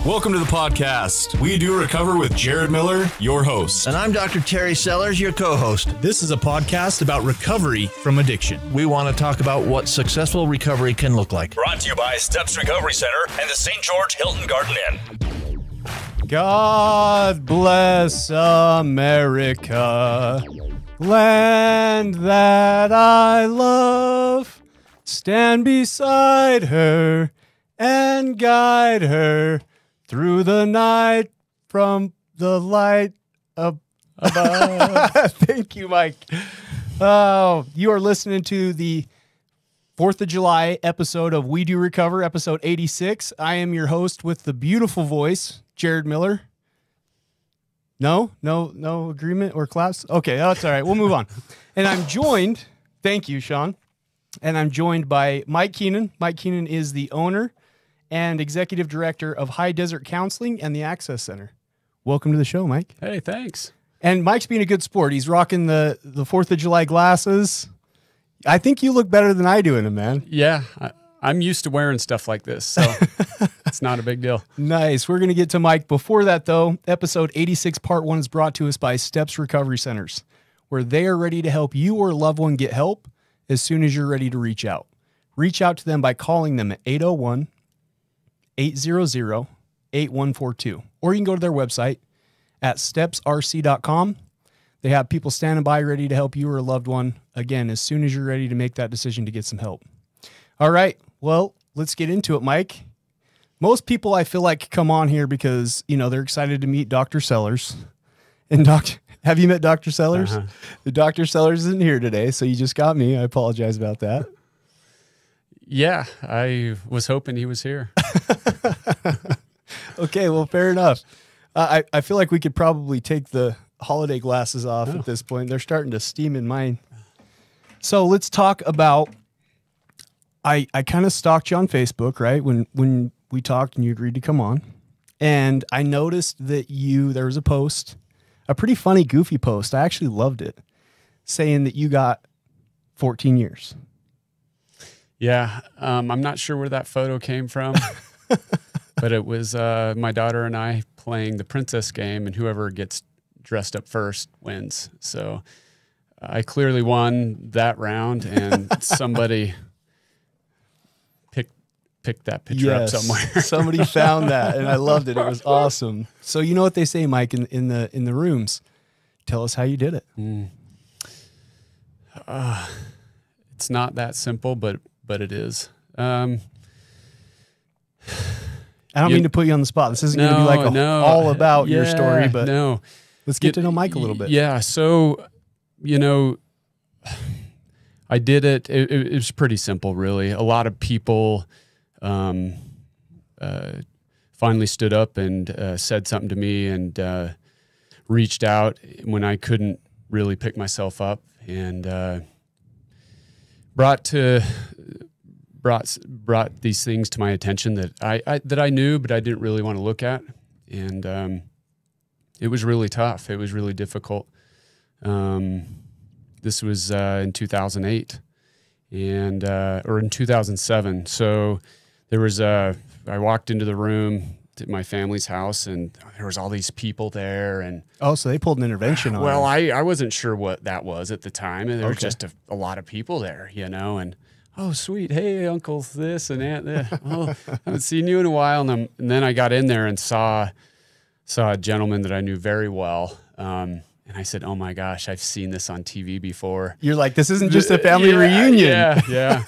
Welcome to the podcast. We Do Recover with Jared Miller, your host. And I'm Dr. Terry Sellers, your co-host. This is a podcast about recovery from addiction. We want to talk about what successful recovery can look like. Brought to you by Steps Recovery Center and the St. George Hilton Garden Inn. God bless America, land that I love. Stand beside her and guide her through the night from the light above. Thank you, Mike. Oh, you are listening to the 4th of July episode of We Do Recover, episode 86. I am your host with the beautiful voice, Jared Miller. No agreement or claps? Okay, that's all right. We'll move on. And I'm joined, thank you, Sean, and I'm joined by Mike Keenan. Mike Keenan is the owner and executive director of High Desert Counseling and the Access Center. Welcome to the show, Mike. Hey, thanks. And Mike's being a good sport. He's rocking the 4th of July glasses. I think you look better than I do in them, man. Yeah, I'm used to wearing stuff like this, so it's not a big deal. Nice. We're going to get to Mike. Before that, though, episode 86, part 1 is brought to us by Steps Recovery Centers, where they are ready to help you or a loved one get help as soon as you're ready to reach out. Reach out to them by calling them at 801-800-8142. Or you can go to their website at stepsrc.com. They have people standing by ready to help you or a loved one, again, as soon as you're ready to make that decision to get some help. All right, well, let's get into it, Mike. Most people, I feel like, come on here because, they're excited to meet Dr. Sellers. And have you met Dr. Sellers? Uh-huh. The Dr. Sellers isn't here today, so you just got me. I apologize about that. Yeah, I was hoping he was here. Okay, well, fair enough. I feel like we could probably take the holiday glasses off at this point. They're starting to steam in mine. So let's talk about, I kind of stalked you on Facebook, right? When we talked and you agreed to come on. And I noticed that there was a post, a pretty funny, goofy post. I actually loved it, saying that you got 14 years. Yeah, I'm not sure where that photo came from, but it was my daughter and I playing the princess game, and whoever gets dressed up first wins. So I clearly won that round, and somebody picked that picture up somewhere. Somebody found that, and I loved it. It was awesome. So you know what they say, Mike, in the rooms. Tell us how you did it. It's not that simple, but it is. I don't mean to put you on the spot. This isn't going to be like all about your story, but let's get to know Mike a little bit. Yeah. So, I did it. It was pretty simple, really. A lot of people finally stood up and said something to me and reached out when I couldn't really pick myself up, and brought these things to my attention that I knew, but I didn't really want to look at. And it was really tough. It was really difficult. This was in 2008 or in 2007. So there was I walked into the room at my family's house, and there was all these people there. And so they pulled an intervention on well, you. I wasn't sure what that was at the time. And there was just a lot of people there, and oh, sweet. Hey, Uncle this and that. Oh, I haven't seen you in a while. And then I got in there and saw a gentleman that I knew very well. And I said, oh, my gosh, I've seen this on TV before. You're like, this isn't just a family reunion. Yeah.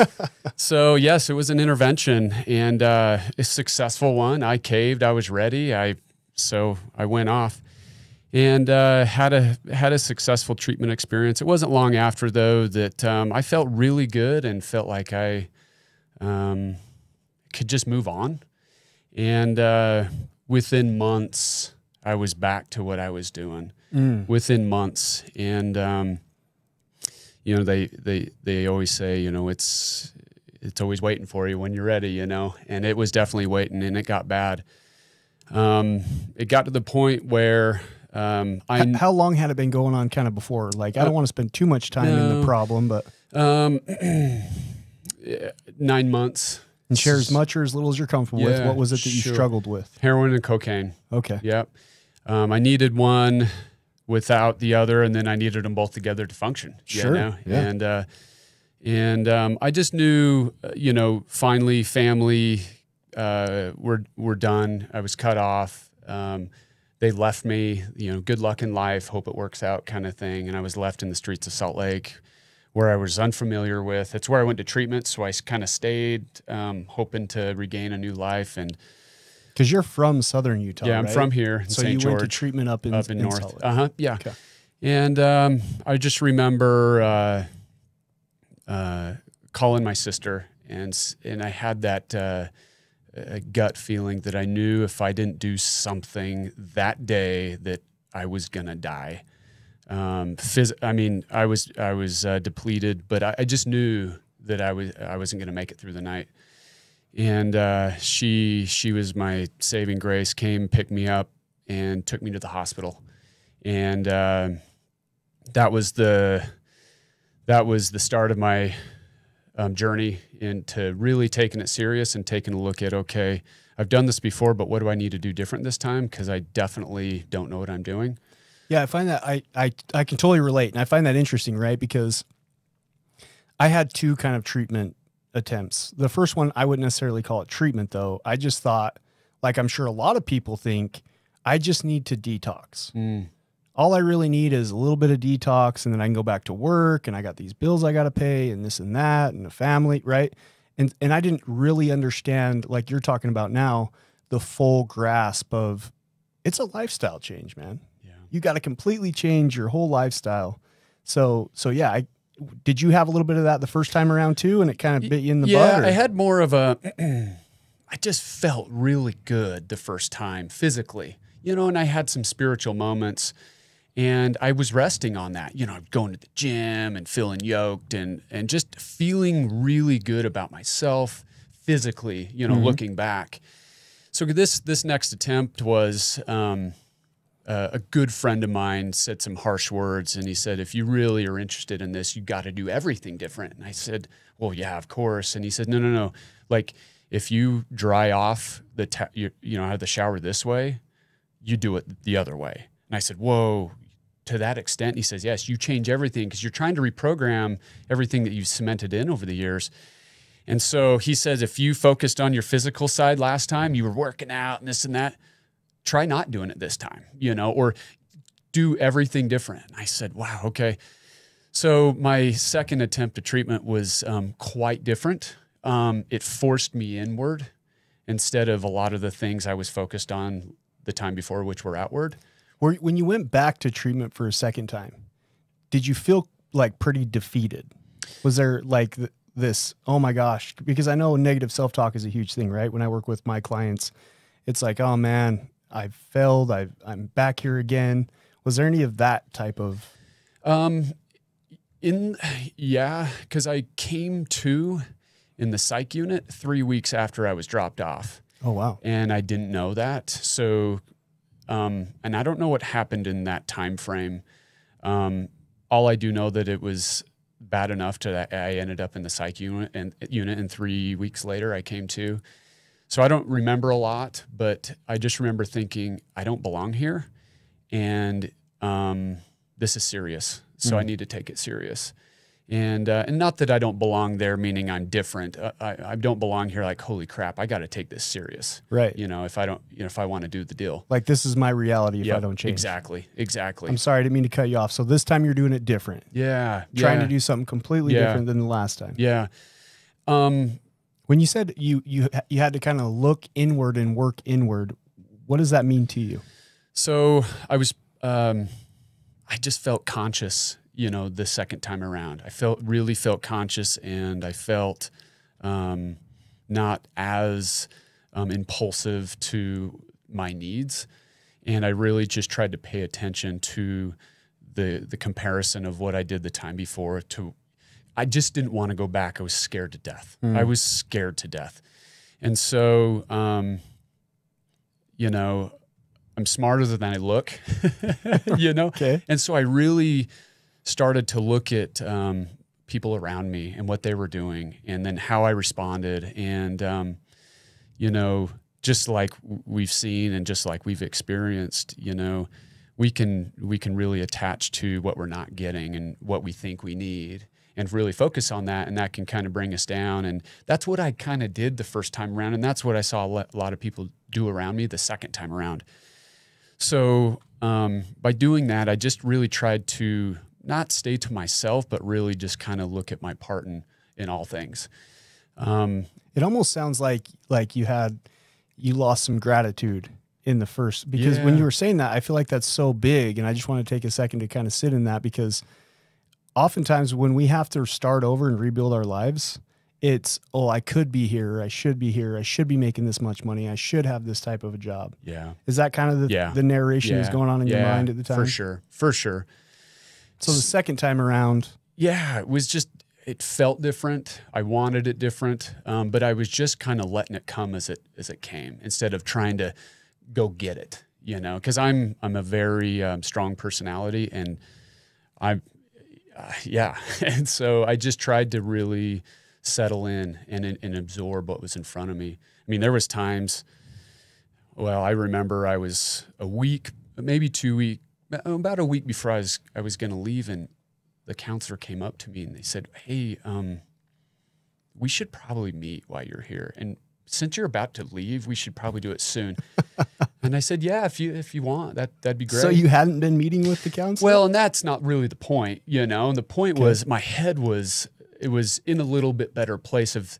So, yes, it was an intervention, and a successful one. I caved. I was ready. So I went off and had a successful treatment experience. It wasn't long after, though, that I felt really good and felt like I could just move on. And within months, I was back to what I was doing. Within months. And they always say, it's always waiting for you when you're ready, and it was definitely waiting, and it got bad. It got to the point where how long had it been going on kind of before? Like, I don't want to spend too much time in the problem, but 9 months. And share as much or as little as you're comfortable with. What was it that you sure. struggled with? Heroin and cocaine. Okay. Yep. I needed one without the other, and then I needed them both together to function. Sure. You know? Yeah. And I just knew, finally family were done. I was cut off. They left me, good luck in life, hope it works out kind of thing. And I was left in the streets of Salt Lake where I was unfamiliar with. It's where I went to treatment. So I kind of stayed, hoping to regain a new life. And because you're from Southern Utah, yeah, I'm right? from here. So St. you George, went to treatment up in North. Salt Lake. Yeah. Okay. And I just remember calling my sister, and I had that a gut feeling that I knew if I didn't do something that day that I was gonna die. I was depleted, but I just knew that I wasn't gonna make it through the night. And she was my saving grace. Came, picked me up, and took me to the hospital. And that was the start of my journey into really taking it serious and taking a look at, okay, I've done this before, but what do I need to do different this time? Because I definitely don't know what I'm doing. Yeah, I find that I can totally relate. And I find that interesting, right? Because I had two kind of treatment attempts. The first one, I wouldn't necessarily call it treatment, though. I just thought, like I'm sure a lot of people think, I just need to detox. All I really need is a little bit of detox, and then I can go back to work, and I got these bills I got to pay, and this and that, and a family, right? And I didn't really understand, like you're talking about now, the full grasp of it's a lifestyle change, man. Yeah. You got to completely change your whole lifestyle. So yeah, did you have a little bit of that the first time around too, and it kind of bit you in the butt? Yeah, I had more of a, I just felt really good the first time physically, and I had some spiritual moments. And I was resting on that, going to the gym and feeling yoked and just feeling really good about myself physically, looking back. So this next attempt was a good friend of mine said some harsh words, and he said, if you really are interested in this, you got to do everything different. And I said, well, yeah, of course. And he said, no. Like if you dry off have the shower this way, you do it the other way. And I said, whoa. To that extent, he says, yes, you change everything because you're trying to reprogram everything that you've cemented in over the years. And so he says, if you focused on your physical side last time, you were working out and this and that, try not doing it this time, or do everything different. And I said, wow, okay. So my second attempt at treatment was quite different. It forced me inward instead of a lot of the things I was focused on the time before, which were outward. When you went back to treatment for a second time, did you feel like pretty defeated? Was there like this, oh my gosh, because I know negative self-talk is a huge thing, right? When I work with my clients, it's like, oh man, I've failed. I'm back here again. Was there any of that type of? Because I came to in the psych unit 3 weeks after I was dropped off. Oh, wow. And I didn't know that. So, and I don't know what happened in that time frame. All I do know that it was bad enough that I ended up in the psych unit, and 3 weeks later I came to. So I don't remember a lot, but I just remember thinking, I don't belong here, and this is serious. So I need to take it serious. And not that I don't belong there, meaning I'm different. I don't belong here like, holy crap, I got to take this serious. Right. If I don't, if I want to do the deal. Like, this is my reality if I don't change. Exactly. I'm sorry, I didn't mean to cut you off. So this time you're doing it different. Yeah. Trying to do something completely different than the last time. Yeah. When you said you had to kind of look inward and work inward, what does that mean to you? So I was, I just felt conscious, the second time around. I really felt conscious, and I felt not as impulsive to my needs. And I really just tried to pay attention to the comparison of what I did the time before to, I just didn't want to go back. I was scared to death. I was scared to death. And so, I'm smarter than I look, Okay. And so I really started to look at people around me and what they were doing, and then how I responded. And, you know, just like we've seen and just like we've experienced, you know, we can really attach to what we're not getting and what we think we need and really focus on that. And that can kind of bring us down. And that's what I kind of did the first time around. And that's what I saw a lot of people do around me the second time around. So by doing that, I just really tried to not stay to myself, but really just kind of look at my part in all things. It almost sounds like you lost some gratitude in the first, because when you were saying that, I feel like that's so big. And I just want to take a second to kind of sit in that, because oftentimes when we have to start over and rebuild our lives, it's, oh, I could be here. I should be here. I should be making this much money. I should have this type of a job. Yeah. Is that kind of the narration that was going on in your mind at the time? For sure. For sure. So the second time around. Yeah, it was just, it felt different. I wanted it different. But I was just kind of letting it come as it came, instead of trying to go get it, you know, because I'm a very strong personality, and and so I just tried to really settle in and absorb what was in front of me. I mean, there was times, well, I remember I was a week, maybe 2 weeks, about a week before I was going to leave, and the counselor came up to me and they said, hey, we should probably meet while you're here. And since you're about to leave, we should probably do it soon. And I said, yeah, if you want, that'd be great. So you hadn't been meeting with the counselor? Well, and that's not really the point, you know. And the point was, my head was in a little bit better place of,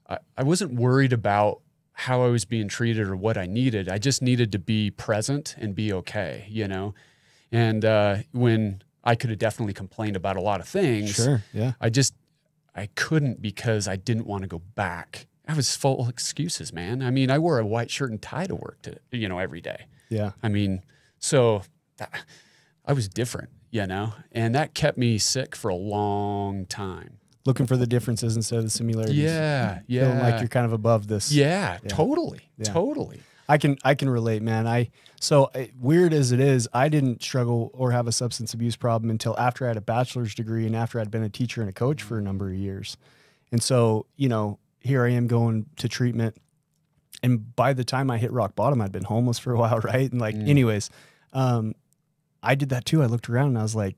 I wasn't worried about how I was being treated or what I needed. I just needed to be present and be okay, you know. And when I could have definitely complained about a lot of things, sure, yeah, I couldn't, because I didn't want to go back. I was full of excuses, man. I mean, I wore a white shirt and tie to work every day. Yeah. I mean, so I was different, you know, and that kept me sick for a long time. Looking for the differences instead of the similarities. Yeah. Yeah. Feeling like you're kind of above this. Yeah. Totally. Yeah. Totally. I can relate, man. So weird as it is, I didn't struggle or have a substance abuse problem until after I had a bachelor's degree and after I'd been a teacher and a coach for a number of years. And so, you know, here I am going to treatment. And by the time I hit rock bottom, I'd been homeless for a while, right? And like, anyways, I did that too. I looked around and I was like,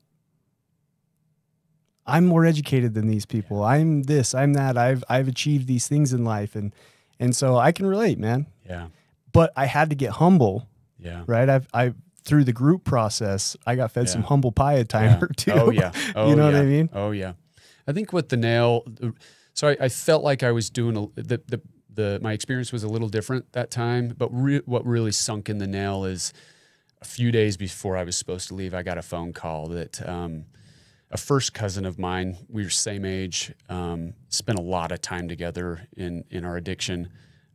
I'm more educated than these people. I'm this, I'm that. I've achieved these things in life. And so I can relate, man. Yeah. But I had to get humble. Yeah. Right. I through the group process, I got fed some humble pie a time or two. Oh yeah. Oh, you know what I mean? Oh yeah. I think with the nail, so I felt like I was doing my experience was a little different that time, but what really sunk in the nail is a few days before I was supposed to leave, I got a phone call that a first cousin of mine, we were same age, spent a lot of time together in our addiction,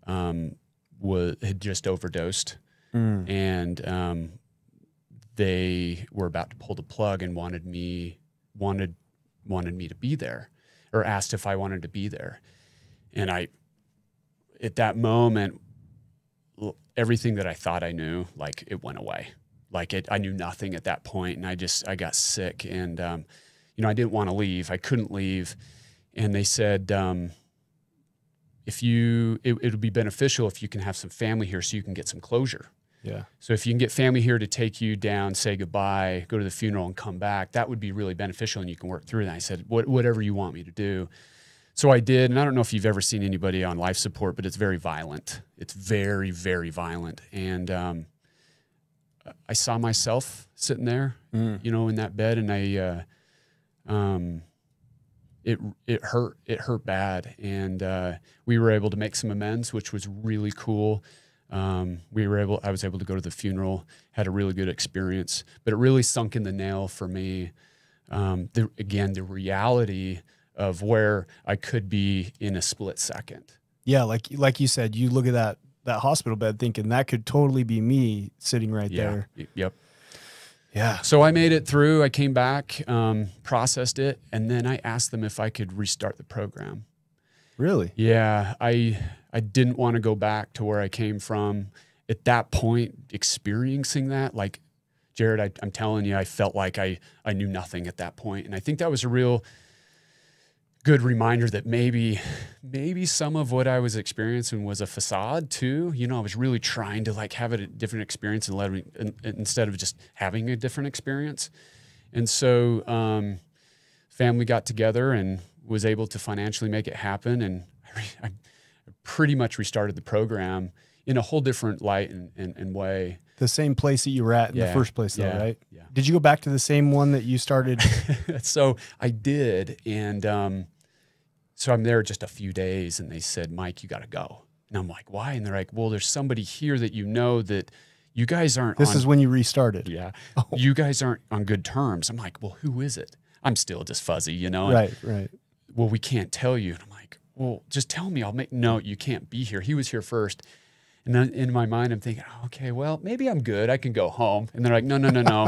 had just overdosed, and they were about to pull the plug and wanted me to be there, or asked if I wanted to be there. And at that moment, everything that I thought I knew, like, it went away. Like, I knew nothing at that point, and I got sick, and you know, I didn't want to leave. I couldn't leave, and they said, it would be beneficial if you can have some family here so you can get some closure. Yeah. So if you can get family here to take you down, say goodbye, go to the funeral and come back, that would be really beneficial, and you can work through that. I said, whatever you want me to do. So I did. And I don't know if you've ever seen anybody on life support, but it's very violent. It's very, very violent. And I saw myself sitting there, you know, in that bed, and it hurt bad. And we were able to make some amends, which was really cool. I was able to go to the funeral, had a really good experience, but it really sunk in the nail for me. The reality of where I could be in a split second. Yeah. Like you said, you look at that hospital bed thinking that could totally be me sitting right there. Yep. Yeah. So I made it through, I came back, processed it. And then I asked them if I could restart the program. Really? Yeah. I didn't want to go back to where I came from. At that point, experiencing that, like, Jared, I'm telling you, I felt like I knew nothing at that point. And I think that was a real good reminder that maybe some of what I was experiencing was a facade too. You know, I was really trying to like have a different experience instead of just having a different experience. And so family got together and was able to financially make it happen. And I pretty much restarted the program in a whole different light and way. The same place that you were at in the first place though, right? Yeah. Did you go back to the same one that you started? So I did. And so I'm there just a few days and they said, Mike, you got to go. And I'm like, why? And they're like, well, there's somebody here that you know that you guys aren't This is when you restarted. Yeah. Oh. You guys aren't on good terms. I'm like, well, who is it? I'm still just fuzzy, you know? Right, right. Well, we can't tell you. And I'm like, well, just tell me. I'll make note. You can't be here. He was here first. And then in my mind, I'm thinking, okay, well, maybe I'm good. I can go home. And they're like, no.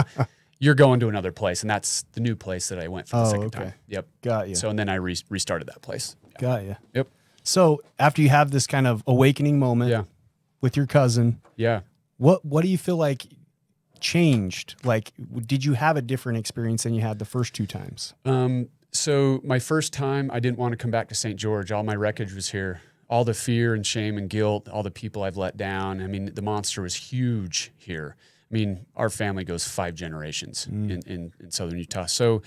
You're going to another place. And that's the new place that I went for the second time. Yep. Got you. So, and then I restarted that place. Yeah. Got you. Yep. So after you have this kind of awakening moment with your cousin, what do you feel like changed? Like, did you have a different experience than you had the first two times? So my first time, I didn't want to come back to St. George. All my wreckage was here. All the fear and shame and guilt, all the people I've let down. I mean, the monster was huge here. I mean, our family goes 5 generations in southern Utah. So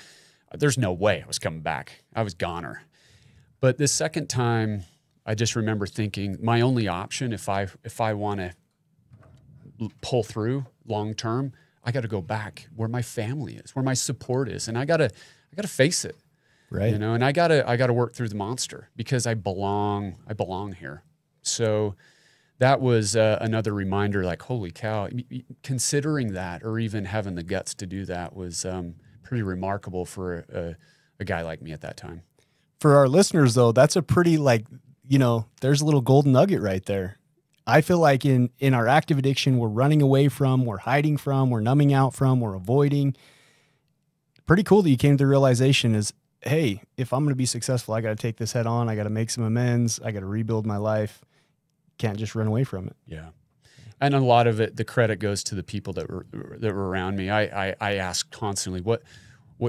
there's no way I was coming back. I was goner. But this second time, I just remember thinking my only option if I want to pull through long term, I got to go back where my family is, where my support is, and I got to face it. Right. You know, and I gotta work through the monster because I belong here. So that was another reminder, like, holy cow, considering that or even having the guts to do that was pretty remarkable for a guy like me at that time. For our listeners though, that's a pretty there's a little golden nugget right there. I feel like in our active addiction, we're running away from, we're hiding from, we're numbing out from, we're avoiding. Pretty cool that you came to the realization is, hey, if I'm going to be successful, I got to take this head on. I got to make some amends. I got to rebuild my life. Can't just run away from it. Yeah. And a lot of it, the credit goes to the people that were around me. I asked constantly, what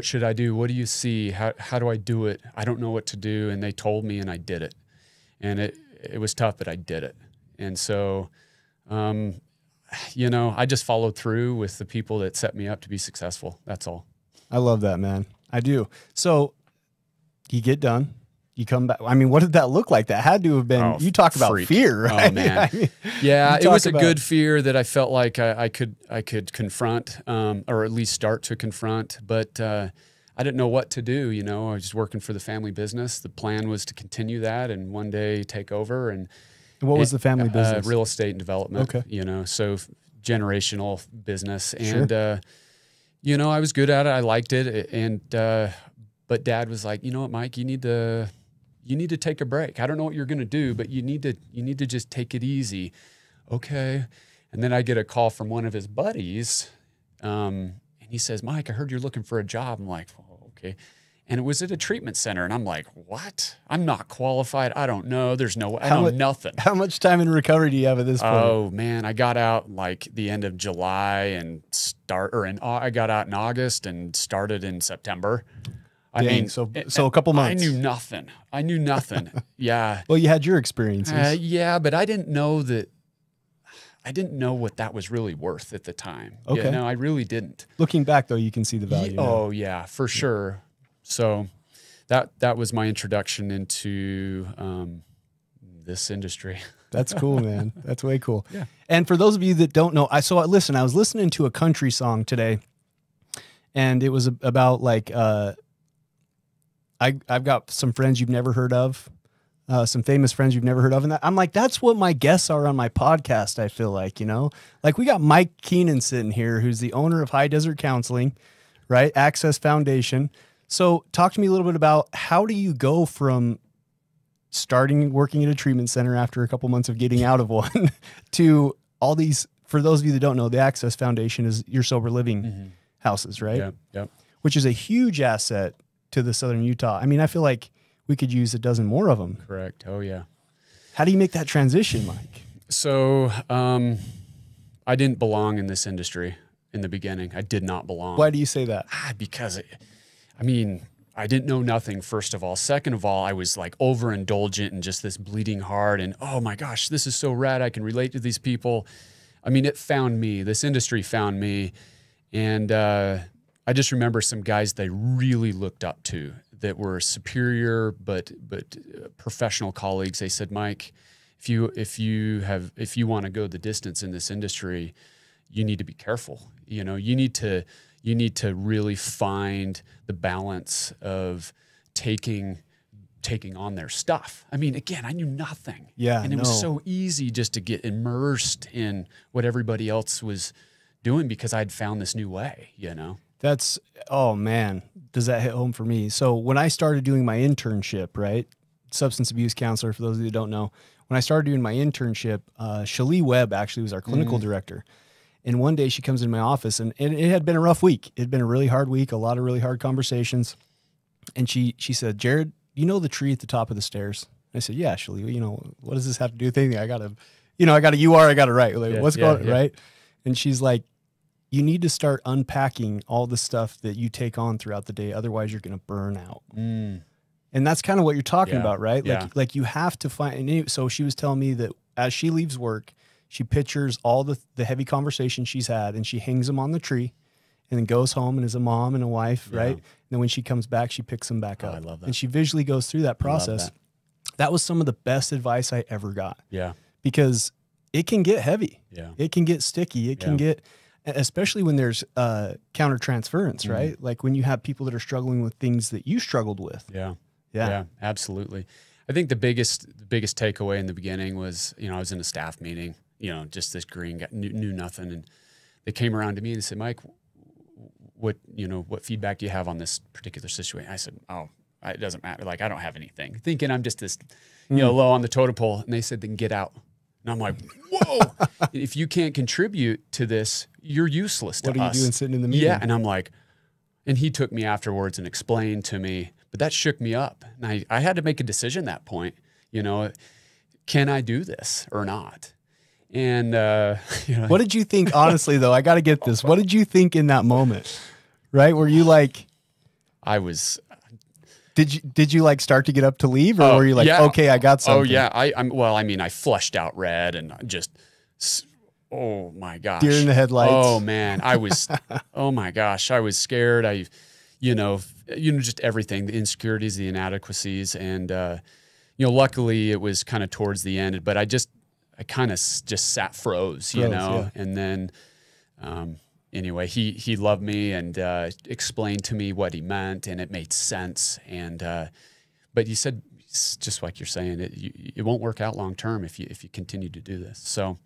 should I do? What do you see? How do I do it? I don't know what to do. And they told me and I did it. And it was tough, but I did it. And so, I just followed through with the people that set me up to be successful. That's all. I love that, man. I do. So you get done, you come back. I mean, what did that look like? That had to have been, you talk about fear, right? Oh man. I mean, yeah, it was a good fear that I felt like I could confront, or at least start to confront, but I didn't know what to do. You know, I was just working for the family business. The plan was to continue that and one day take over. And what was the family business? Real estate and development. Okay. You know, so generational business. And, I was good at it. I liked it. And, but Dad was like, you know what, Mike, you need to take a break. I don't know what you're going to do, but you need to just take it easy. Okay. And then I get a call from one of his buddies. And he says, Mike, I heard you're looking for a job. I'm like, oh, okay. And it was at a treatment center. And I'm like, what? I'm not qualified. I don't know. There's no, I know nothing. How much time in recovery do you have at this point? Oh man, I got out like the end of July and I got out in August and started in September. So a couple months. I knew nothing. Yeah. Well, you had your experiences. Yeah, but I didn't know what that was really worth at the time. Okay. No, I really didn't. Looking back though, you can see the value. Oh yeah, for sure. So that was my introduction into this industry. That's cool, man. That's way cool. Yeah. And for those of you that don't know, I was listening to a country song today, and it was about like I've got some friends you've never heard of, some famous friends you've never heard of, and I'm like, that's what my guests are on my podcast. I feel like, like we got Mike Keenan sitting here, who's the owner of High Desert Counseling, right? Access Foundation. So talk to me a little bit about how do you go from starting working at a treatment center after a couple months of getting out of one to all these, for those of you that don't know, the Access Foundation is your sober living houses, right? Yep. Which is a huge asset to the Southern Utah. I mean, I feel like we could use a dozen more of them. Correct. Oh yeah. How do you make that transition, Mike? So, I didn't belong in this industry in the beginning. I did not belong. Why do you say that? Because I didn't know nothing, first of all. Second of all, I was like overindulgent and just this bleeding heart and, oh my gosh, this is so rad. I can relate to these people. I mean, it found me. This industry found me. And I just remember some guys that I really looked up to that were superior but professional colleagues. They said, Mike, if you want to go the distance in this industry, you need to be careful. You know, you need to really find the balance of taking on their stuff. I mean, again, I knew nothing. Yeah, and it was so easy just to get immersed in what everybody else was doing because I'd found this new way, you know? That's, oh man, does that hit home for me? So when I started doing my internship, right? Substance abuse counselor, for those of you who don't know, when I started doing my internship, Shalee Webb actually was our clinical director. And one day she comes in my office and it had been a rough week. It had been a really hard week, a lot of really hard conversations. And she said, Jared, you know the tree at the top of the stairs? I said, yeah, Shalee, you know, what does this have to do with anything? I got a UR, I got to write. Like, what's going on, right? And she's like, you need to start unpacking all the stuff that you take on throughout the day. Otherwise you're going to burn out. And that's kind of what you're talking about, right? Like you have to find, and so she was telling me that as she leaves work, she pictures all the heavy conversations she's had and she hangs them on the tree and then goes home and is a mom and a wife, right? And then when she comes back, she picks them back up. I love that. And she visually goes through that process. That was some of the best advice I ever got. Yeah. Because it can get heavy. Yeah. It can get sticky. It can get, especially when there's countertransference, right? Like when you have people that are struggling with things that you struggled with. Yeah, absolutely. I think the biggest takeaway in the beginning was, you know, I was in a staff meeting, you know, just this green guy knew nothing. And they came around to me and said, Mike, what feedback do you have on this particular situation? I said, oh, it doesn't matter. Like, I don't have anything, thinking I'm just this, you know, low on the totem pole. And they said, then get out. And I'm like, whoa, if you can't contribute to this, you're useless to us. What are you doing sitting in the meeting? Yeah. And I'm like, and he took me afterwards and explained to me, but that shook me up. And I had to make a decision at that point, you know, can I do this or not? And, you know, what did you think, honestly, though? I got to get this. What did you think in that moment? Right? Were you like, did you like start to get up to leave, or were you like, okay, I got something? Oh yeah. I flushed out red and just, oh my gosh. Deer in the headlights. Oh man. I was, oh my gosh. I was scared. You know, just everything, the insecurities, the inadequacies. And, you know, luckily it was kind of towards the end, but I kind of just froze, you know? Yeah. And then, anyway, he loved me and explained to me what he meant, and it made sense. And but you said, just like you're saying, it won't work out long term if you continue to do this. So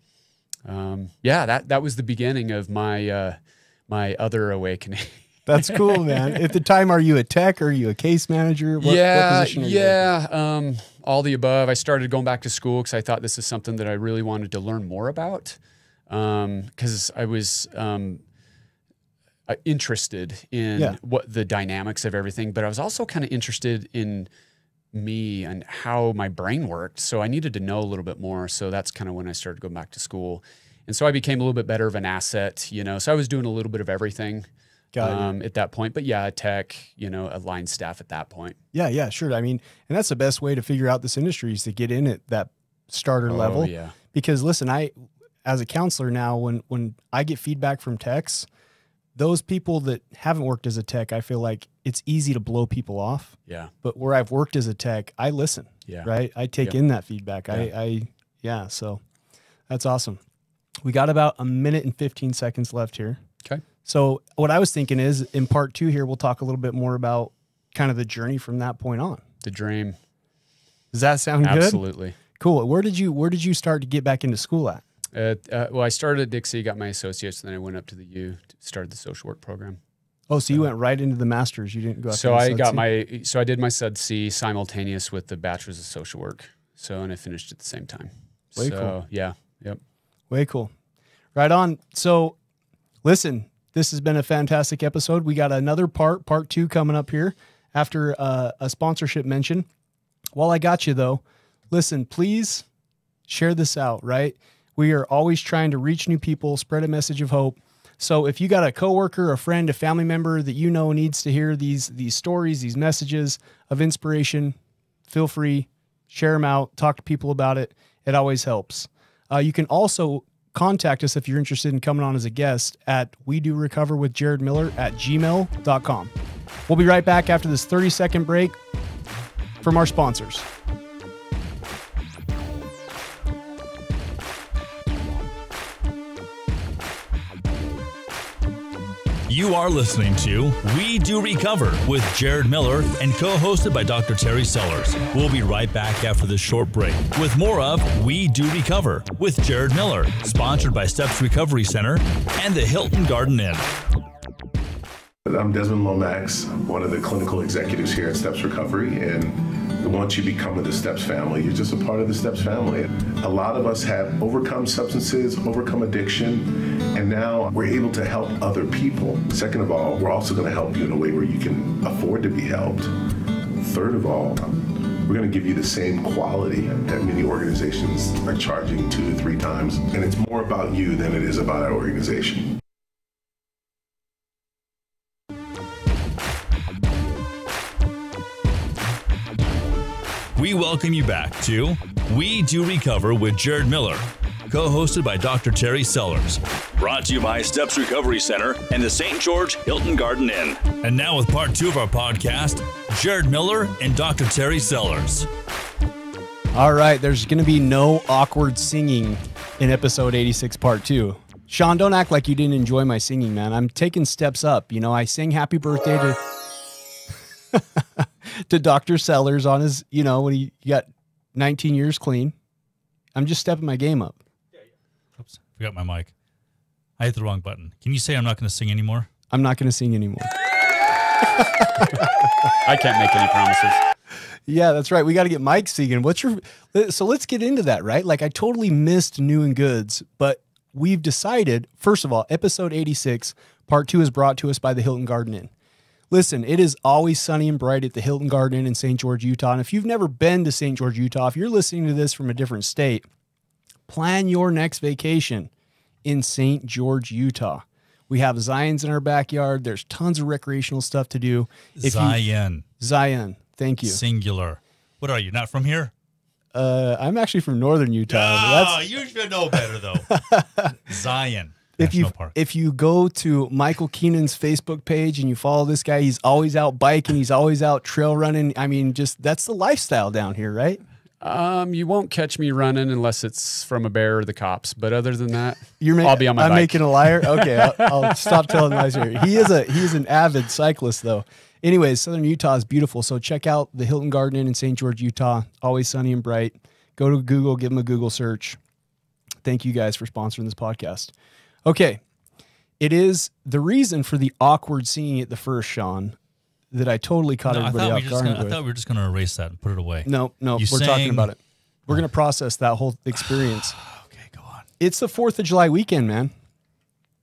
yeah, that was the beginning of my my other awakening. That's cool, man. At the time, are you a tech or are you a case manager? What position are you in? All the above. I started going back to school because I thought this is something that I really wanted to learn more about. Because I was interested in what the dynamics of everything, but I was also kind of interested in me and how my brain worked. So I needed to know a little bit more. So that's kind of when I started going back to school. And so I became a little bit better of an asset, you know, so I was doing a little bit of everything at that point, but yeah, tech, you know, a line staff at that point. Yeah, sure. I mean, and that's the best way to figure out this industry is to get in at that starter level. Yeah. Because listen, as a counselor now, when I get feedback from techs, those people that haven't worked as a tech, I feel like it's easy to blow people off. Yeah. But where I've worked as a tech, I listen. Yeah. Right. I take in that feedback. Yeah. So that's awesome. We got about a minute and 15 seconds left here. Okay. So what I was thinking is in part 2 here, we'll talk a little bit more about kind of the journey from that point on. The dream. Does that sound good? Absolutely. Cool. Where did you start to get back into school at? Well, I started at Dixie, got my associates, and then I went up to the U, started the social work program. Oh, so you went right into the master's. You didn't go. So I got I did my Sud C simultaneous with the bachelor's of social work. So, and I finished at the same time. Way cool. Yeah. Yep. Way cool. Right on. So, listen, this has been a fantastic episode. We got another part 2 coming up here after a sponsorship mention. While I got you though, listen, please share this out, right? We are always trying to reach new people, spread a message of hope. So if you got a coworker, a friend, a family member that you know needs to hear these stories, these messages of inspiration, feel free, share them out, talk to people about it. It always helps. You can also contact us if you're interested in coming on as a guest at wedorecoverwithjaredmiller@gmail.com. We'll be right back after this 30-second break from our sponsors. You are listening to We Do Recover with Jared Miller and co-hosted by Dr. Terry Sellers. We'll be right back after this short break with more of We Do Recover with Jared Miller, sponsored by Steps Recovery Center and the Hilton Garden Inn. I'm Desmond Lomax, one of the clinical executives here at Steps Recovery, and once you become of the Steps family, you're just a part of the Steps family. A lot of us have overcome substances, overcome addiction, and now we're able to help other people. Second of all, we're also going to help you in a way where you can afford to be helped. Third of all, we're going to give you the same quality that many organizations are charging 2 to 3 times, and it's more about you than it is about our organization. We welcome you back to We Do Recover with Jared Miller, co-hosted by Dr. Terry Sellers. Brought to you by Steps Recovery Center and the St. George Hilton Garden Inn. And now with part 2 of our podcast, Jared Miller and Dr. Terry Sellers. All right, there's going to be no awkward singing in episode 86, part 2. Sean, don't act like you didn't enjoy my singing, man. I'm taking steps up. You know, I sang happy birthday to Dr. Sellers on his, you know, when he got 19 years clean. I'm just stepping my game up. Oops, forgot my mic. I hit the wrong button. Can you say I'm not going to sing anymore? I'm not going to sing anymore. I can't make any promises. Yeah, that's right. We got to get Mike singing. So let's get into that, right? Like, I totally missed New and Goods, but we've decided, first of all, episode 86, part 2 is brought to us by the Hilton Garden Inn. Listen, it is always sunny and bright at the Hilton Garden Inn in St. George, Utah. And if you've never been to St. George, Utah, if you're listening to this from a different state, plan your next vacation in St. George, Utah. We have Zion's in our backyard. There's tons of recreational stuff to do. Zion. Thank you. Singular. What are you, not from here? I'm actually from northern Utah. Oh, you should know better, though. Zion. If you go to Michael Keenan's Facebook page and you follow this guy, he's always out biking. He's always out trail running. I mean, just that's the lifestyle down here, right? You won't catch me running unless it's from a bear or the cops. But other than that, I'll be on my bike. I'm making a liar? Okay, I'll stop telling lies here. He is an avid cyclist, though. Anyways, southern Utah is beautiful, so check out the Hilton Garden Inn in St. George, Utah. Always sunny and bright. Go to Google, give them a Google search. Thank you guys for sponsoring this podcast. Okay, it is the reason for the awkward singing at the first, Sean, that I totally caught everybody off guard with. I thought we were just going to erase that and put it away. No, we're talking about it. We're going to process that whole experience. Okay, go on. It's the 4th of July weekend, man.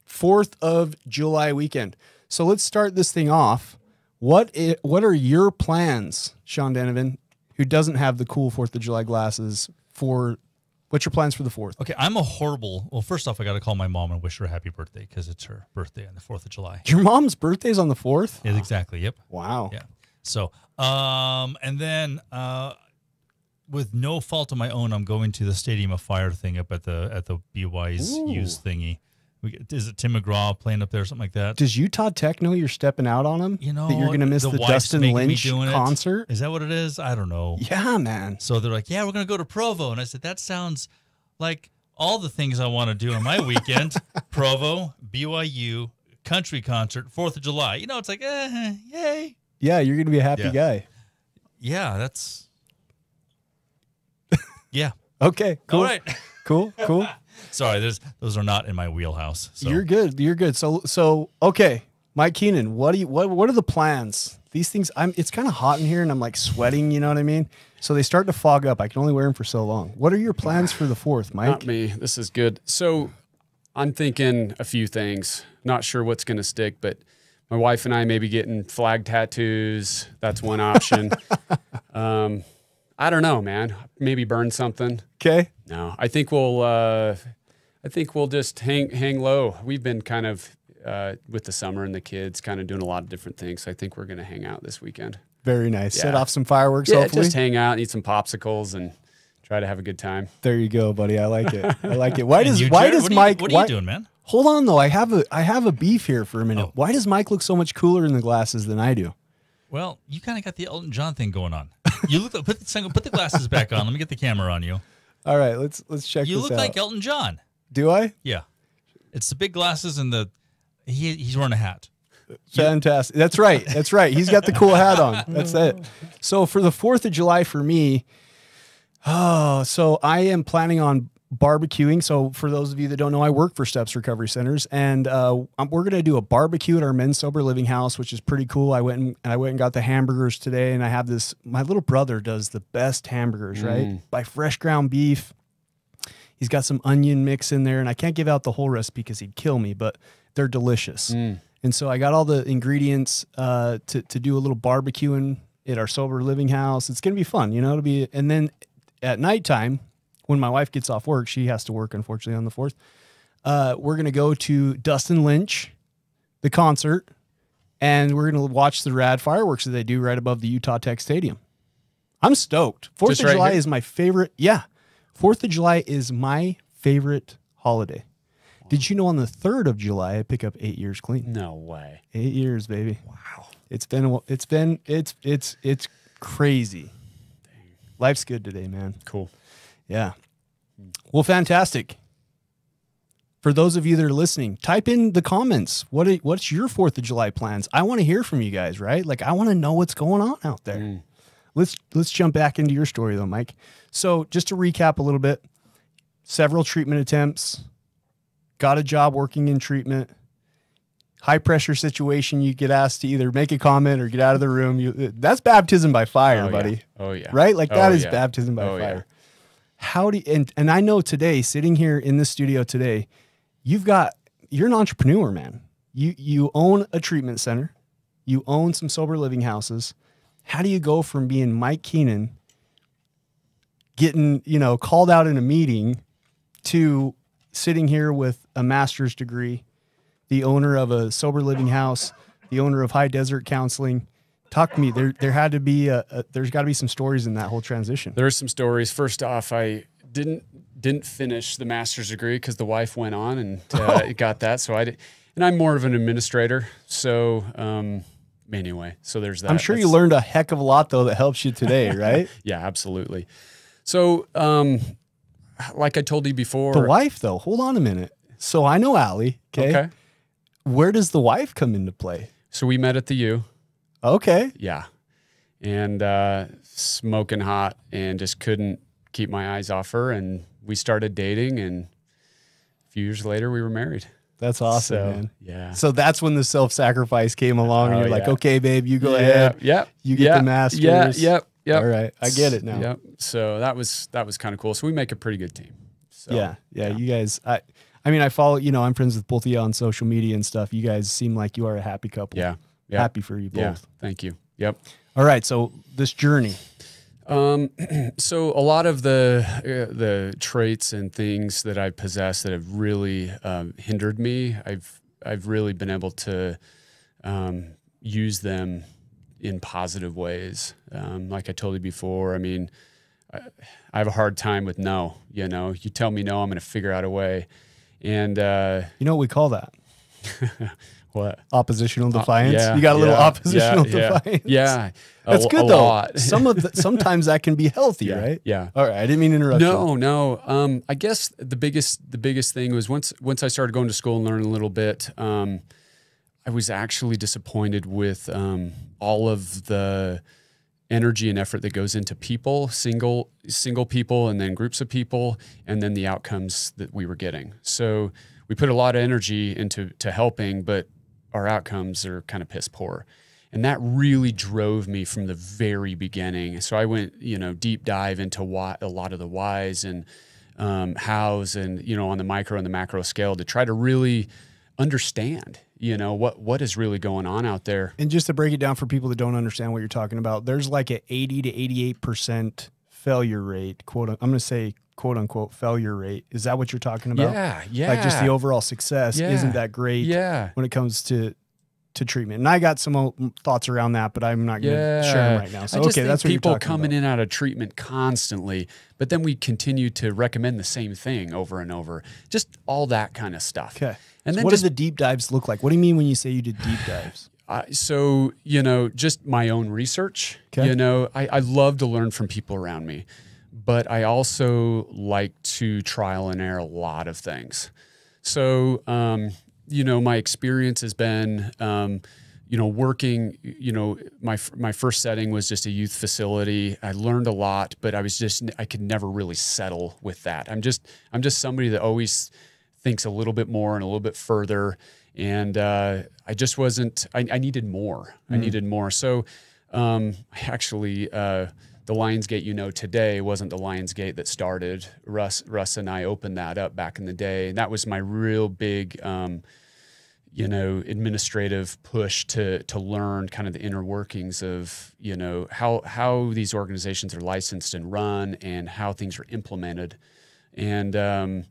4th of July weekend. So let's start this thing off. What are your plans, Sean Donovan, who doesn't have the cool 4th of July glasses, what's your plans for the 4th? Okay, well, first off, I got to call my mom and wish her a happy birthday because it's her birthday on the 4th of July. Your mom's birthday's on the 4th? Yeah, exactly, yep. Wow. Yeah. So, and then with no fault of my own, I'm going to the Stadium of Fire thing up at the BY's U's thingy. Is it Tim McGraw playing up there or something like that? Does Utah Tech know you're stepping out on them? You know, that you're going to miss the Dustin Lynch concert? Is that what it is? I don't know. Yeah, man. So they're like, yeah, we're going to go to Provo. And I said, that sounds like all the things I want to do on my weekend. Provo, BYU, country concert, 4th of July. You know, it's like, yay. Yeah, you're going to be a happy guy. Yeah, that's... Yeah. Okay, cool. All right. Cool. Sorry, those are not in my wheelhouse. So. You're good. So okay, Mike Keenan, what are the plans? These things, it's kind of hot in here and I'm like sweating, you know what I mean? So they start to fog up. I can only wear them for so long. What are your plans for the 4th, Mike? Not me. This is good. So I'm thinking a few things. Not sure what's going to stick, but my wife and I may be getting flag tattoos. That's one option. I don't know, man. Maybe burn something. Okay. No, I think we'll just hang low. We've been kind of with the summer and the kids, kind of doing a lot of different things. So I think we're going to hang out this weekend. Very nice. Yeah. Set off some fireworks, Yeah, hopefully. just hang out and eat some popsicles and try to have a good time. There you go, buddy. I like it. I like it. Why does Jared, Mike? What are you doing, man? Hold on though. I have a beef here for a minute. Oh. Why does Mike look so much cooler in the glasses than I do? Well, you kind of got the Elton John thing going on. You look. Put the glasses back on. Let me get the camera on you. All right, let's check You this look out. like Elton John. Do I? Yeah, it's the big glasses and he's wearing a hat. Fantastic. That's right. That's right. He's got the cool hat on. That's it. So for the 4th of July for me, so I am planning on barbecuing. So for those of you that don't know, I work for Steps Recovery Centers, and we're going to do a barbecue at our men's sober living house, which is pretty cool. I went and got the hamburgers today, and I have this, my little brother does the best hamburgers, right? By fresh ground beef. He's got some onion mix in there, and I can't give out the whole recipe because he'd kill me, but they're delicious. And so I got all the ingredients to do a little barbecuing at our sober living house. It's going to be fun, you know, and then at nighttime, when my wife gets off work, she has to work, unfortunately, on the 4th. We're going to go to Dustin Lynch, the concert, and we're going to watch the rad fireworks that they do right above the Utah Tech Stadium. I'm stoked. 4th Just of right July here? is my favorite. Yeah. 4th of July is my favorite holiday. Did you know on the 3rd of July, I pick up 8 years clean? No way. 8 years, baby. Wow. It's crazy. Dang. Life's good today, man. Cool. Yeah. Well, fantastic. For those of you that are listening, type in the comments. What's your 4th of July plans? I want to hear from you guys, right? Like, I want to know what's going on out there. Let's jump back into your story though, Mike. So just to recap a little bit, several treatment attempts, got a job working in treatment, high pressure situation. You get asked to either make a comment or get out of the room. That's baptism by fire, buddy. Yeah. Oh yeah. Right? Like that is yeah. baptism by Oh, fire. yeah. How do you, and I know today, sitting here in the studio today, you're an entrepreneur, man. You own a treatment center, you own some sober living houses. How do you go from being Mike Keenan, getting, called out in a meeting, to sitting here with a master's degree, the owner of a sober living house, the owner of High Desert Counseling? Talk to me. There had to be there's got to be some stories in that whole transition. There's some stories. First off, I didn't finish the master's degree because the wife went on and got that. So and I'm more of an administrator. So anyway, so there's that. I'm sure you learned a heck of a lot though that helps you today, right? Yeah, absolutely. So like I told you before, the wife though. Hold on a minute. So I know Allie. Okay. Where does the wife come into play? So we met at the U. Okay. Yeah. And smoking hot and just couldn't keep my eyes off her. And we started dating, and a few years later we were married. That's awesome, man. Yeah. So that's when the self-sacrifice came along, and you're like, yeah. okay, babe, you go ahead. Yep. You get the masters. Yep. All right. I get it now. Yep. So that was kind of cool. So we make a pretty good team. So, yeah. You guys, I mean, I follow, I'm friends with both of you on social media and stuff. You guys seem like you are a happy couple. Yeah. Happy for you both. Yeah. Thank you. Yep. All right. So this journey. So a lot of the traits and things that I possess that have really hindered me, I've really been able to use them in positive ways. Like I told you before, I mean, I have a hard time with no. You tell me no, I'm going to figure out a way. And you know what we call that? What? Oppositional defiance. Yeah, You got a little oppositional defiance. Yeah. That's good though. Lot. Sometimes that can be healthy, right? Yeah. All right. I didn't mean to interrupt you. No. I guess the biggest thing was once I started going to school and learning a little bit, I was actually disappointed with all of the energy and effort that goes into people, single people, and then groups of people, and then the outcomes that we were getting. So we put a lot of energy into helping, but our outcomes are kind of piss poor. And that really drove me from the very beginning. So I went, deep dive into a lot of the whys and hows, and on the micro and the macro scale to try to really understand, what is really going on out there. And just to break it down for people that don't understand what you're talking about, there's like an 80 to 88% failure rate, I'm going to say quote unquote failure rate. Is that what you're talking about? Yeah. Like just the overall success isn't that great when it comes to treatment. And I got some thoughts around that, but I'm not going to share them right now. So, I just think that's what people you're talking coming about. in out of treatment constantly, but then we continue to recommend the same thing over and over. Just all that kind of stuff. Okay. And So then what do the deep dives look like? What do you mean when you say you did deep dives? So, just my own research, I love to learn from people around me, but I also like to trial and error a lot of things. So, my experience has been, working, my first setting was just a youth facility. I learned a lot, but I could never really settle with that. I'm just somebody that always thinks a little bit more and a little bit further. And I just wasn't, I needed more. I needed more. So actually, the Lionsgate today wasn't the Lionsgate that started. Russ and I opened that up back in the day. And that was my real big, administrative push to learn kind of the inner workings of, how these organizations are licensed and run and how things are implemented. And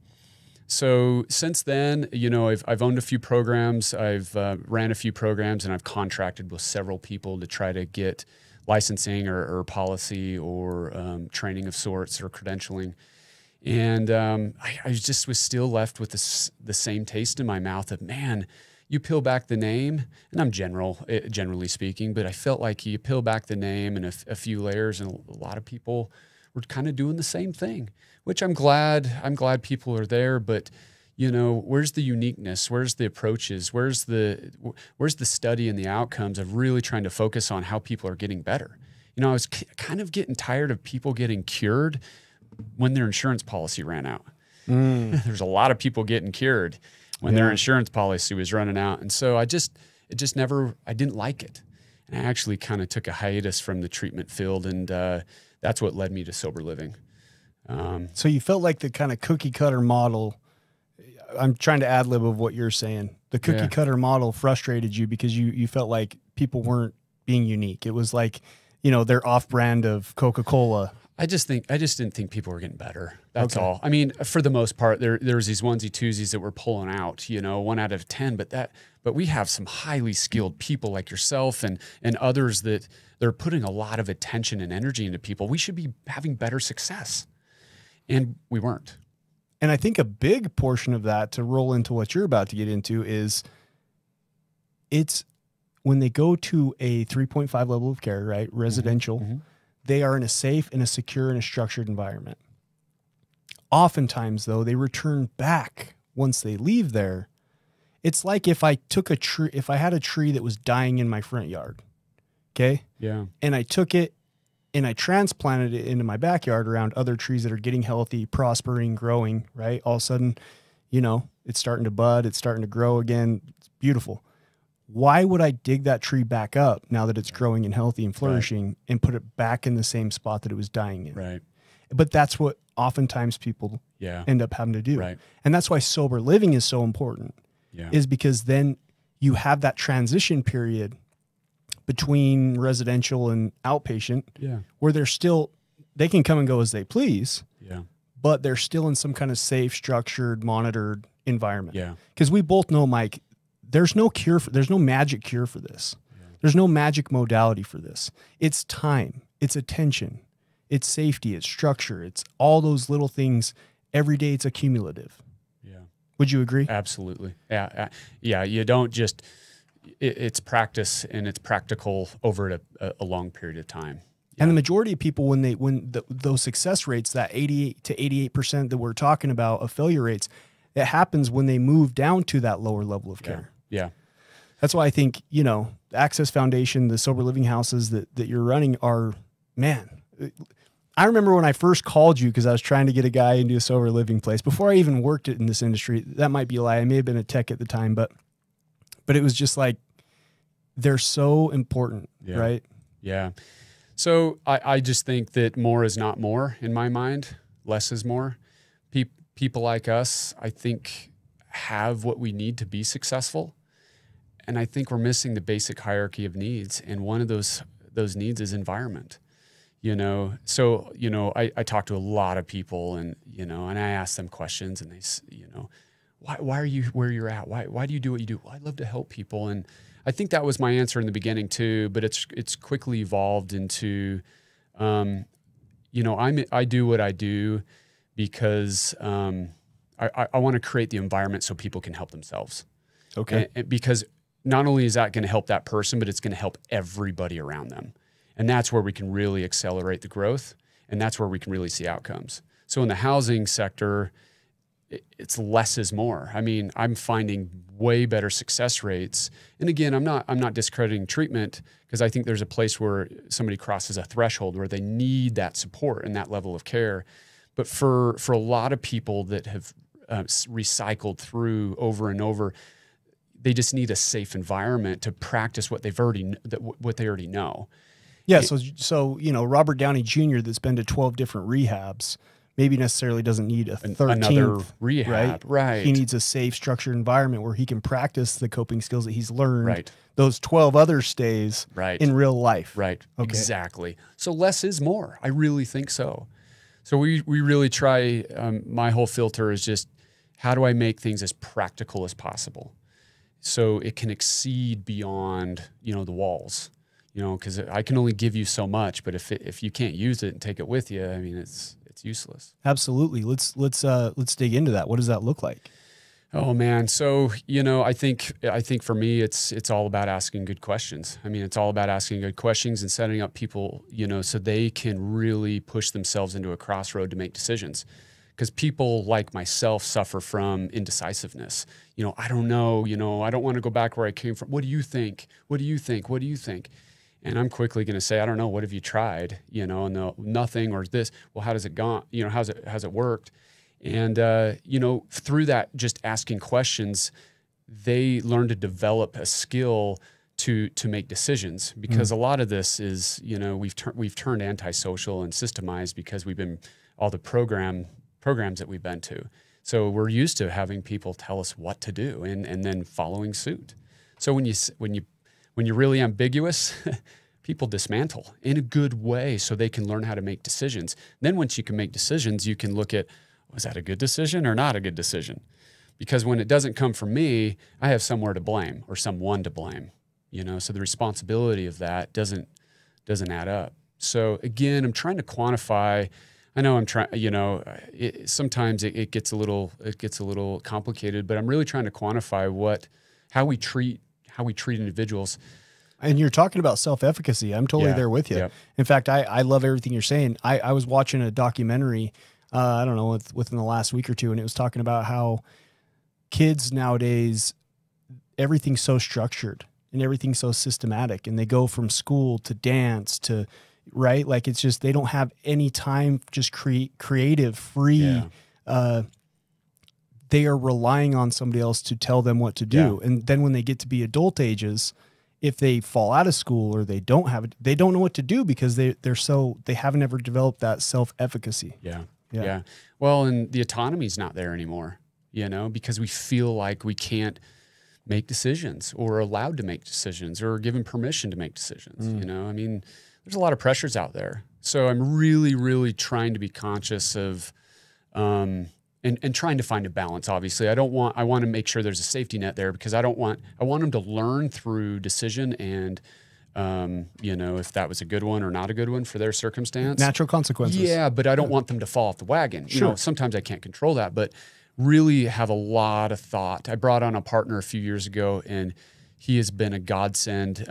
so since then, I've owned a few programs, I've ran a few programs, and I've contracted with several people to try to get licensing or policy or training of sorts or credentialing. And I just was still left with the same taste in my mouth of, man, you peel back the name, and I'm generally speaking, but I felt like you peel back the name and a few layers, and a lot of people were kind of doing the same thing, which I'm glad people are there, but where's the uniqueness? Where's the approaches? Where's the study and the outcomes of really trying to focus on how people are getting better? I was kind of getting tired of people getting cured when their insurance policy ran out. There's a lot of people getting cured when their insurance policy was running out. And so I didn't like it. And I actually kind of took a hiatus from the treatment field, and that's what led me to sober living. So you felt like the kind of cookie cutter model, I'm trying to ad lib of what you're saying. The cookie cutter model frustrated you because you felt like people weren't being unique. It was like, their off brand of Coca-Cola. I just didn't think people were getting better. That's all. I mean, for the most part, there was these onesie twosies that were pulling out, 1 out of 10, but we have some highly skilled people like yourself and others that they're putting a lot of attention and energy into people. We should be having better success. And we weren't. And I think a big portion of that, to roll into what you're about to get into, is it's when they go to a 3.5 level of care, right? Residential, they are in a safe and a secure and a structured environment. Oftentimes, though, they return back once they leave there. It's like if I had a tree that was dying in my front yard, okay? Yeah. And I took it and I transplanted it into my backyard around other trees that are getting healthy, prospering, growing, right? All of a sudden, it's starting to bud, it's starting to grow again. It's beautiful. Why would I dig that tree back up now that it's growing and healthy and flourishing and put it back in the same spot that it was dying in? Right. But that's what oftentimes people end up having to do. Right. And that's why sober living is so important, is because then you have that transition period between residential and outpatient where they can come and go as they please, but they're still in some kind of safe, structured, monitored environment. Yeah. Because we both know, Mike, there's no magic cure for this. There's no magic modality for this. It's time, it's attention, it's safety, it's structure, it's all those little things. Every day it's accumulative. Yeah. Would you agree? Absolutely. Yeah. Yeah. You don't just, it's practice, and it's practical over a long period of time. Yeah. And the majority of people, when those success rates, that 88 to 88% that we're talking about of failure rates, it happens when they move down to that lower level of care. Yeah. That's why I think, the Access Foundation, the sober living houses that you're running are, man, I remember when I first called you because I was trying to get a guy into a sober living place before I even worked in this industry. That might be a lie. I may have been a tech at the time, but it was just like, they're so important, right? Yeah. So I just think that more is not more in my mind. Less is more. People like us, I think, have what we need to be successful. And I think we're missing the basic hierarchy of needs. And one of those needs is environment. So, I talk to a lot of people and I ask them questions and they, why are you where you're at? Why do you do what you do? Well, I love to help people. And I think that was my answer in the beginning too, but it's quickly evolved into, I do what I do because I want to create the environment so people can help themselves. Okay. And because not only is that going to help that person, but it's going to help everybody around them. And that's where we can really accelerate the growth. And that's where we can really see outcomes. So in the housing sector, it's less is more. I mean, I'm finding way better success rates. And again, I'm not discrediting treatment because I think there's a place where somebody crosses a threshold where they need that support and that level of care. But for a lot of people that have recycled through over and over, they just need a safe environment to practice what they already know. Yeah. So Robert Downey Jr. that's been to 12 different rehabs maybe necessarily doesn't need a 13th another rehab, right? He needs a safe, structured environment where he can practice the coping skills that he's learned. Right. Those 12 other stays in real life. Right. Okay. Exactly. So less is more. I really think so. So we really try. My whole filter is just how do I make things as practical as possible, so it can exceed beyond the walls. Because I can only give you so much, but if you can't use it and take it with you, I mean, it's useless. Absolutely. Let's dig into that. What does that look like? Oh man. So, I think for me, it's all about asking good questions. I mean, it's all about asking good questions and setting up people, so they can really push themselves into a crossroad to make decisions. Because people like myself suffer from indecisiveness. I don't know, I don't want to go back where I came from. What do you think? What do you think? What do you think? And I'm quickly going to say, I don't know. What have you tried? No, nothing, or this. Well, how does it gone? How's it worked? And through that, just asking questions, they learn to develop a skill to make decisions. Because a lot of this is, we've turned antisocial and systemized because we've been all the programs that we've been to. So we're used to having people tell us what to do and then following suit. So when you're really ambiguous, people dismantle in a good way so they can learn how to make decisions. Then once you can make decisions, you can look at, was that a good decision or not a good decision? Because when it doesn't come from me, I have somewhere to blame or someone to blame, so the responsibility of that doesn't add up. So again, I'm trying to quantify. I know I'm trying, sometimes it gets a little complicated, but I'm really trying to quantify how we treat individuals. And you're talking about self-efficacy. I'm totally there with you. Yep. In fact, I love everything you're saying. I was watching a documentary, I don't know, within the last week or two, and it was talking about how kids nowadays, everything's so structured and everything's so systematic, and they go from school to dance to, right? Like it's just, they don't have any time, just creative, free. Yeah. They are relying on somebody else to tell them what to do. Yeah. And then when they get to be adult ages, if they fall out of school or they don't know what to do because they haven't ever developed that self-efficacy. Yeah. Well, and the autonomy's not there anymore, because we feel like we can't make decisions or allowed to make decisions or given permission to make decisions. I mean, there's a lot of pressures out there. So I'm really, really trying to be conscious of, and trying to find a balance. Obviously, I want to make sure there's a safety net there because I want them to learn through decision and, if that was a good one or not a good one for their circumstance. Natural consequences. Yeah, but I don't want them to fall off the wagon. Sure. Sometimes I can't control that, but really have a lot of thought. I brought on a partner a few years ago, and he has been a godsend,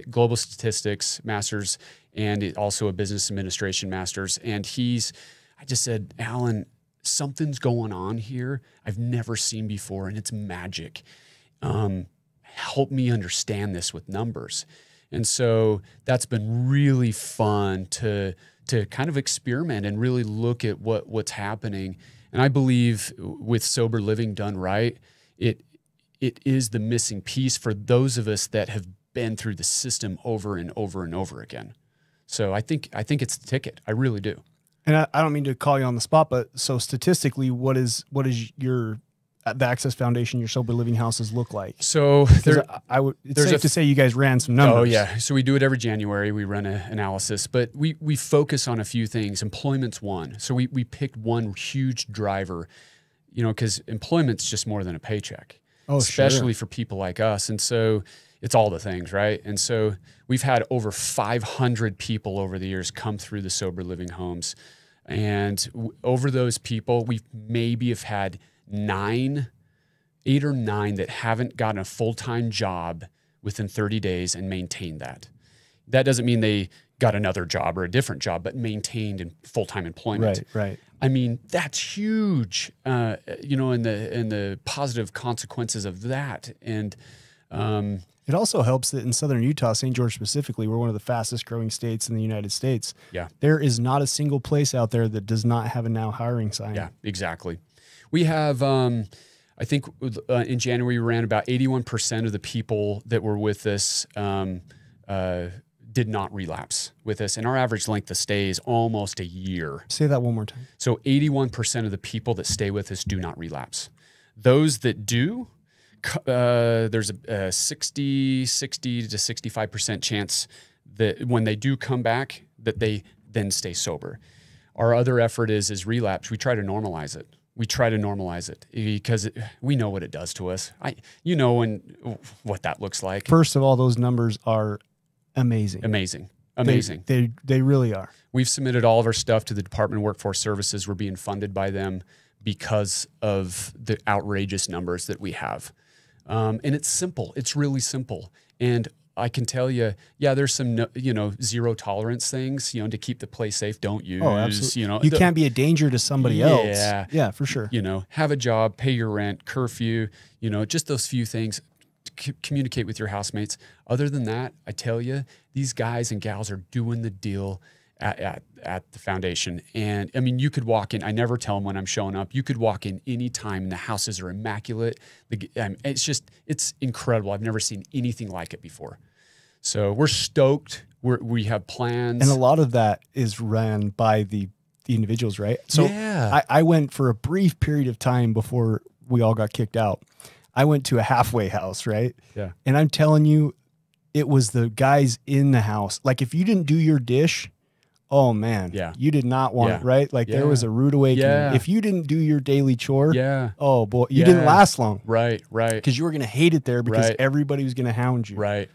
global statistics master's, and also a business administration master's. And I just said, Alan, something's going on here I've never seen before, and it's magic. Help me understand this with numbers. And so that's been really fun to kind of experiment and really look at what's happening. And I believe with sober living done right, it is the missing piece for those of us that have been through the system over and over and over again. So I think it's the ticket. I really do. And I don't mean to call you on the spot, but so statistically, what is your the Access Foundation, your sober living houses look like? So it's safe to say you guys ran some numbers. Oh yeah. So we do it every January. We run an analysis, but we focus on a few things. Employment's one. So we picked one huge driver, because employment's just more than a paycheck, especially for people like us. And so it's all the things, right? And so we've had over 500 people over the years come through the sober living homes. And over those people, we maybe have had 8 or 9 that haven't gotten a full-time job within 30 days and maintained that. That doesn't mean they got another job or a different job, but maintained in full-time employment. Right. I mean, that's huge, and the positive consequences of that. And it also helps that in Southern Utah, St. George specifically, we're one of the fastest growing states in the United States. Yeah. There is not a single place out there that does not have a now hiring sign. Yeah, exactly. We have, I think in January, we ran about 81% of the people that were with us did not relapse with us. And our average length of stay is almost a year. Say that one more time. So 81% of the people that stay with us do not relapse. Those that do, there's a 60 to 65% chance that when they do come back, that they then stay sober. Our other effort is relapse. We try to normalize it. Because we know what it does to us. What that looks like. First of all, those numbers are amazing. Amazing. They really are. We've submitted all of our stuff to the Department of Workforce Services. We're being funded by them because of the outrageous numbers that we have. And it's simple. It's really simple. And I can tell you, there's some, zero tolerance things, to keep the place safe. Don't use, absolutely. You can't be a danger to somebody else. Yeah, for sure. Have a job, pay your rent, curfew, just those few things. Communicate with your housemates. Other than that, I tell you, these guys and gals are doing the deal at the foundation. And I mean, you could walk in, I never tell them when I'm showing up, you could walk in anytime and the houses are immaculate. It's incredible. I've never seen anything like it before. So we're stoked. We have plans. And a lot of that is ran by the individuals, right? So I went for a brief period of time before we all got kicked out. I went to a halfway house, right? Yeah. And I'm telling you, it was the guys in the house. Like if you didn't do your dish, oh man, you did not want it, right? Like there was a rude awakening. Yeah. If you didn't do your daily chore, oh boy, you Yeah. didn't last long. Right. Because you were going to hate it there because everybody was going to hound you. Right.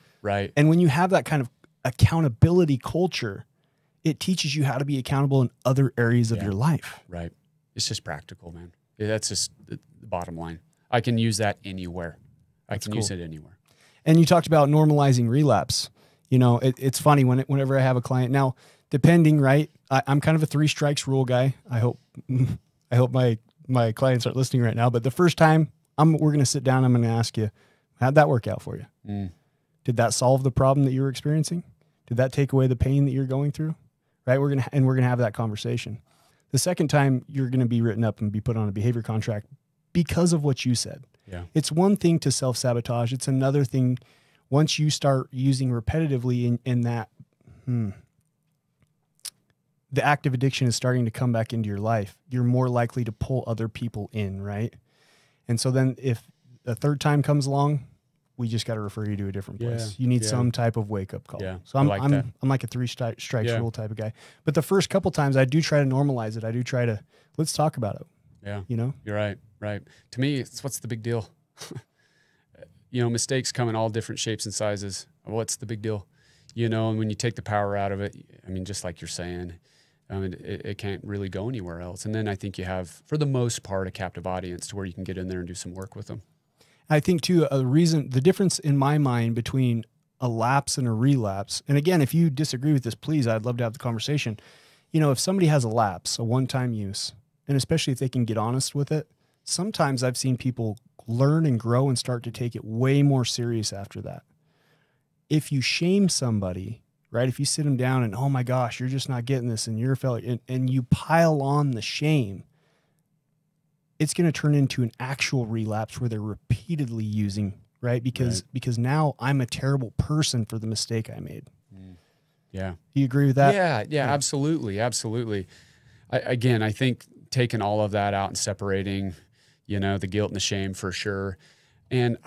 And when you have that kind of accountability culture, it teaches you how to be accountable in other areas of your life. Right. It's just practical, man. That's just the bottom line. I can use that anywhere. I can use it anywhere. And you talked about normalizing relapse. It's funny whenever I have a client now, depending, right? I'm kind of a 3 strikes rule guy. I hope my clients aren't listening right now, but the first time we're going to sit down, I'm going to ask you, how'd that work out for you? Did that solve the problem that you were experiencing? Did that take away the pain that you're going through? Right? We're going to have that conversation. The second time you're going to be written up and be put on a behavior contract because of what you said. Yeah. It's one thing to self-sabotage. It's another thing once you start using repetitively in that, the active addiction is starting to come back into your life. You're more likely to pull other people in, right? And so then if a third time comes along, we just got to refer you to a different place. You need some type of wake-up call. Yeah. So I'm like a 3 strikes rule type of guy. But the first couple times I do try to normalize it. I do try to, let's talk about it. Yeah. You're right. To me, what's the big deal? Mistakes come in all different shapes and sizes. What's the big deal? And when you take the power out of it, I mean, just like you're saying, it can't really go anywhere else. And then I think you have, for the most part, a captive audience to where you can get in there and do some work with them. I think too, the difference in my mind between a lapse and a relapse, and again, if you disagree with this, please, I'd love to have the conversation. If somebody has a lapse, a one-time use, and especially if they can get honest with it, sometimes I've seen people learn and grow and start to take it way more serious after that. If you shame somebody, right? If you sit them down and, oh my gosh, you're just not getting this and you're a failure, and you pile on the shame, it's going to turn into an actual relapse where they're repeatedly using, right? Because now I'm a terrible person for the mistake I made. Yeah. Do you agree with that? Yeah. Absolutely. I think taking all of that out and separating, you know, the guilt and the shame for sure. And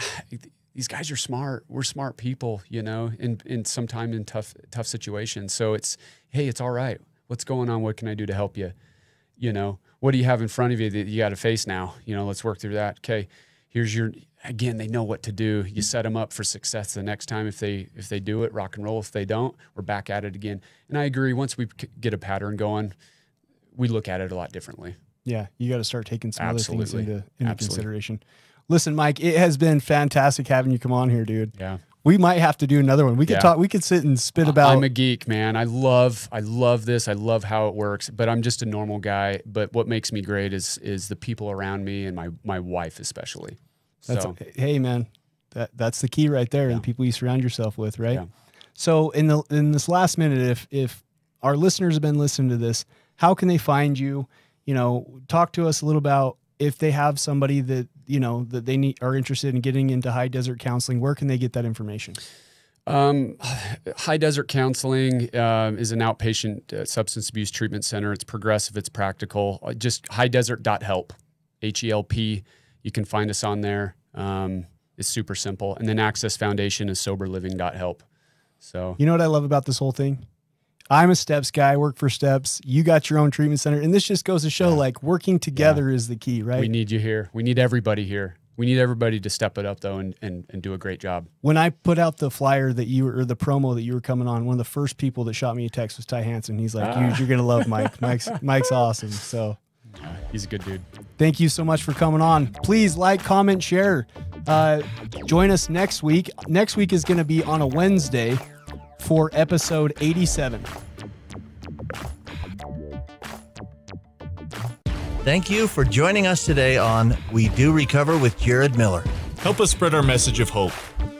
these guys are smart. We're smart people, you know, in sometime in tough situations. So it's, hey, it's all right. What's going on? What can I do to help you? You know, what do you have in front of you that you got to face now? You know, let's work through that. Okay, here's your, again, they know what to do. You set them up for success the next time. If they do it, rock and roll. If they don't, we're back at it again. And I agree. Once we get a pattern going, we look at it a lot differently. Yeah, you got to start taking some Absolutely. other things into consideration. Listen, Mike, it has been fantastic having you come on here, dude. Yeah. We might have to do another one. We could talk. We could sit and spit about. I'm a geek, man. I love this. I love how it works. But I'm just a normal guy. But what makes me great is the people around me and my wife especially. Hey, man, that's the key right there. And the people you surround yourself with, right? Yeah. So in this last minute, if our listeners have been listening to this, how can they find you? You know, talk to us a little about if they have somebody that, you know, that they are interested in getting into high desert counseling. Where can they get that information? High Desert Counseling is an outpatient substance abuse treatment center. It's progressive. It's practical. Just highdesert.help, HELP. You can find us on there. It's super simple. And then Access Foundation is soberliving.help. So, you know what I love about this whole thing? I'm a STEPS guy. I work for STEPS. You got your own treatment center. And this just goes to show like working together is the key, right? We need you here. We need everybody here. We need everybody to step it up though and do a great job. When I put out the flyer that you were, or the promo that you were coming on, one of the first people that shot me a text was Ty Hansen. He's like, you're going to love Mike. Mike's awesome. So he's a good dude. Thank you so much for coming on. Please like, comment, share. Join us next week. Next week is going to be on a Wednesday for episode 87. Thank you for joining us today on We Do Recover with Jared Miller. Help us spread our message of hope.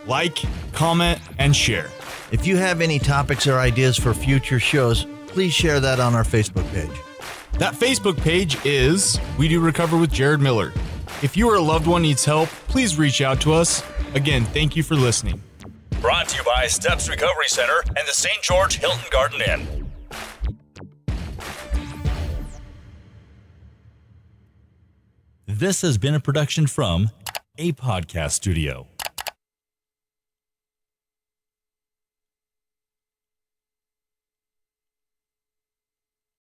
Like, comment, and share. If you have any topics or ideas for future shows, please share that on our Facebook page. That Facebook page is We Do Recover with Jared Miller. If you or a loved one needs help, please reach out to us. Again, thank you for listening. Brought to you by Steps Recovery Center and the St. George Hilton Garden Inn. This has been a production from a podcast studio.